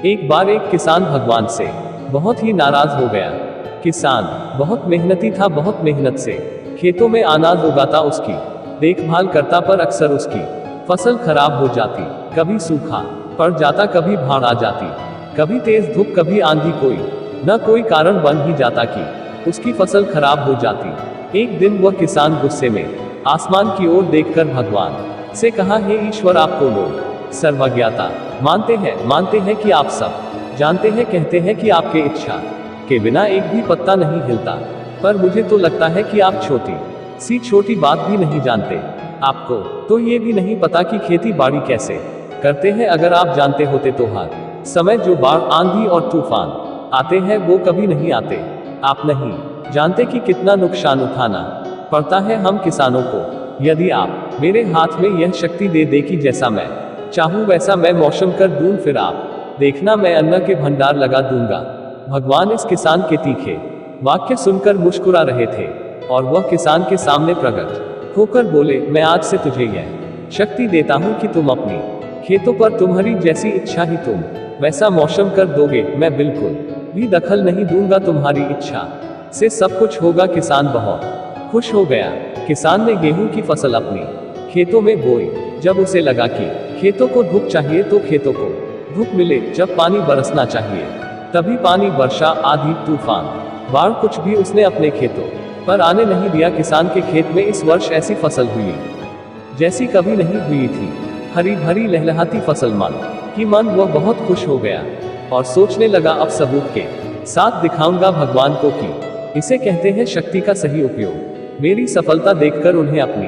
एक बार एक किसान भगवान से बहुत ही नाराज हो गया। किसान बहुत मेहनती था, बहुत मेहनत से खेतों में अनाज उगाता, उसकी देखभाल करता, पर अक्सर उसकी फसल खराब हो जाती। कभी सूखा पड़ जाता, कभी बाढ़ आ जाती, कभी तेज धूप, कभी आंधी, कोई न कोई कारण बन ही जाता कि उसकी फसल खराब हो जाती। एक दिन वह किसान गुस्से में आसमान की ओर देखकर भगवान से कहा, हे ईश्वर, आपको लोग सर्वज्ञता मानते हैं कि आप सब जानते हैं, कहते हैं कि आपके इच्छा के बिना एक भी पत्ता नहीं हिलता, पर मुझे तो लगता है कि आप छोटी बात भी नहीं जानते। आपको तो ये भी नहीं पता कि खेती बाड़ी कैसे करते हैं। अगर आप जानते होते तो हर समय जो बाढ़, आंधी और तूफान आते हैं वो कभी नहीं आते। आप नहीं जानते कि कितना नुकसान उठाना पड़ता है हम किसानों को। यदि आप मेरे हाथ में यह शक्ति दे दे कि जैसा मैं चाहूं वैसा मैं मौसम कर दूं, फिर आप देखना मैं अन्न के भंडार लगा दूंगा। भगवान इस किसान के तीखे वाक्य सुनकर मुस्कुरा रहे थे और वह किसान के सामने प्रकट होकर बोले, मैं आज से तुझे यह शक्ति देता हूं कि तुम अपनी खेतों पर तुम्हारी जैसी इच्छा ही तुम वैसा मौसम कर दोगे। मैं बिल्कुल भी दखल नहीं दूंगा, तुम्हारी इच्छा से सब कुछ होगा। किसान बहुत खुश हो गया। किसान ने गेहूं की फसल अपनी खेतों में बोई। जब उसे लगा कि खेतों को धूप चाहिए तो खेतों को धूप मिले, जब पानी बरसना चाहिए तभी पानी, वर्षा, आंधी, तूफान, बाढ़, कुछ भी उसने अपने खेतों पर आने नहीं दिया। किसान के खेत में इस वर्ष ऐसी फसल हुई जैसी कभी नहीं हुई थी। हरी भरी लहलहाती फसल, मन वह बहुत खुश हो गया और सोचने लगा, अब सबूत के साथ दिखाऊंगा भगवान को कि इसे कहते हैं शक्ति का सही उपयोग। मेरी सफलता देखकर उन्हें अपनी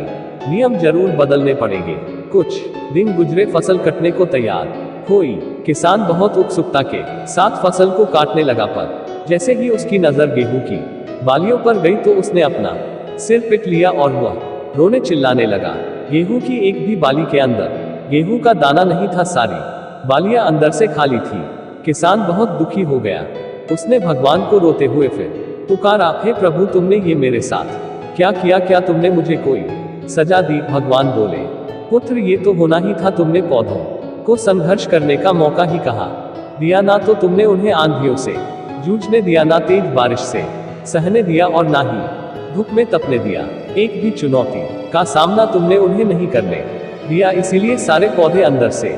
नियम जरूर बदलने पड़ेंगे। कुछ दिन गुजरे, फसल कटने को तैयार हुई। किसान बहुत उत्सुकता के साथ फसल को काटने लगा, पर जैसे ही उसकी नजर गेहूं की बालियों पर गई तो उसने अपना सिर पीट लिया और वह रोने चिल्लाने लगा। गेहूं की एक भी बाली के अंदर गेहूं का दाना नहीं था, सारी बालियां अंदर से खाली थी। किसान बहुत दुखी हो गया। उसने भगवान को रोते हुए फिर पुकारा, हे प्रभु, तुमने ये मेरे साथ क्या किया? क्या तुमने मुझे कोई सजा दी? भगवान बोले, पुत्र, ये तो होना ही था। तुमने पौधों को संघर्ष करने का मौका ही कहा दिया, ना तो तुमने उन्हें आंधियों से जूझने दिया, ना तेज बारिश से सहने दिया और ना ही धूप में तपने दिया। एक भी चुनौती का सामना तुमने उन्हें नहीं करने दिया, इसीलिए सारे पौधे अंदर से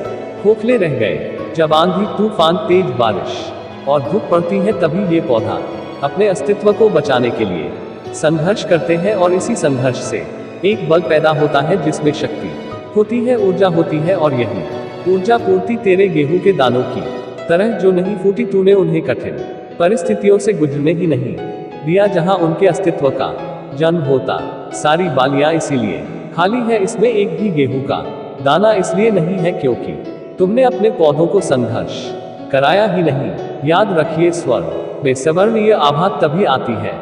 खोखले रह गए। जब आंधी, तूफान, तेज बारिश और धूप पड़ती है तभी ये पौधा अपने अस्तित्व को बचाने के लिए संघर्ष करते हैं और इसी संघर्ष से एक बल पैदा होता है जिसमें शक्ति होती है, ऊर्जा होती है, और यही ऊर्जा पूर्ति तेरे गेहूं के दानों की तरह जो नहीं फूटी, तूने उन्हें कठिन परिस्थितियों से गुजरने ही नहीं दिया जहां उनके अस्तित्व का जन्म होता। सारी बालियां इसीलिए खाली है, इसमें एक भी गेहूं का दाना इसलिए नहीं है क्योंकि तुमने अपने पौधों को संघर्ष कराया ही नहीं। याद रखिए, स्वर्ग में सवर्णीय आभा तभी आती है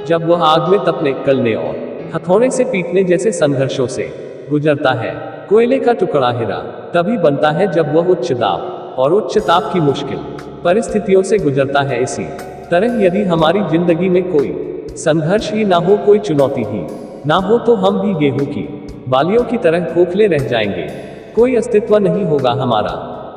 जब वह आग में तपने, गलने और हथौड़े से पीटने जैसे संघर्षों से गुजरता है। कोयले का टुकड़ा हीरा तभी बनता है जब वह उच्च दाब और उच्च ताप की मुश्किल परिस्थितियों से गुजरता है। इसी तरह यदि हमारी जिंदगी में कोई संघर्ष ही ना हो, कोई चुनौती ही ना हो, तो हम भी गेहूं की बालियों की तरह खोखले रह जाएंगे। कोई अस्तित्व नहीं होगा हमारा।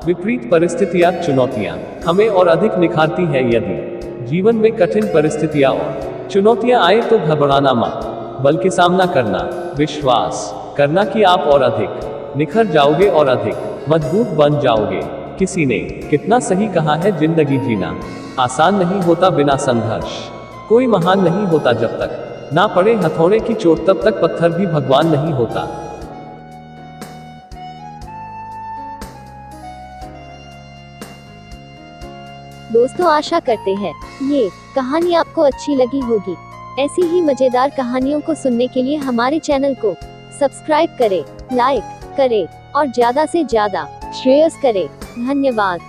विपरीत परिस्थितियां, चुनौतियां हमें और अधिक निखारती है। यदि जीवन में कठिन परिस्थितियां और चुनौतियां आए तो घबराना मत, बल्कि सामना करना, विश्वास करना कि आप और अधिक निखर जाओगे और अधिक मजबूत बन जाओगे। किसी ने कितना सही कहा है, जिंदगी जीना आसान नहीं होता बिना संघर्ष। कोई महान नहीं होता जब तक ना पड़े हथौड़े की चोट, तब तक पत्थर भी भगवान नहीं होता। दोस्तों, आशा करते हैं ये कहानी आपको अच्छी लगी होगी। ऐसी ही मजेदार कहानियों को सुनने के लिए हमारे चैनल को सब्सक्राइब करें, लाइक करें और ज्यादा से ज्यादा शेयर करें। धन्यवाद।